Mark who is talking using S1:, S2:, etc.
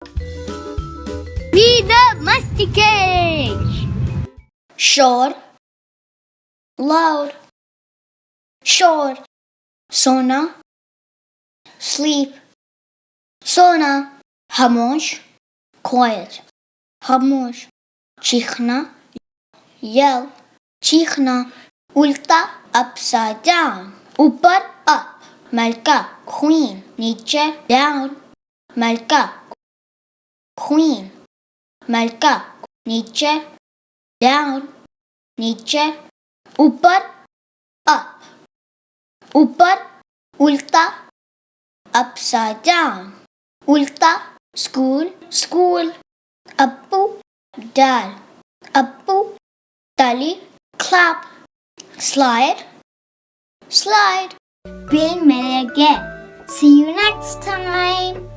S1: We the Masti Kids.
S2: Shor, loud. Shor, sona, sleep. Sona, hamosh, quiet. Hamosh, chikhna, yell. Chikhna, ulta, upside down. Upar, up. Malka, queen. Niche, down. Malka, queen. Malka, niche, down. Niche, upar, up. Upar, ulta, upside down. Ulta, school, school. Appu, dad. Appu, tali, clap. Slide, slide.
S1: Being Mary again. See you next time.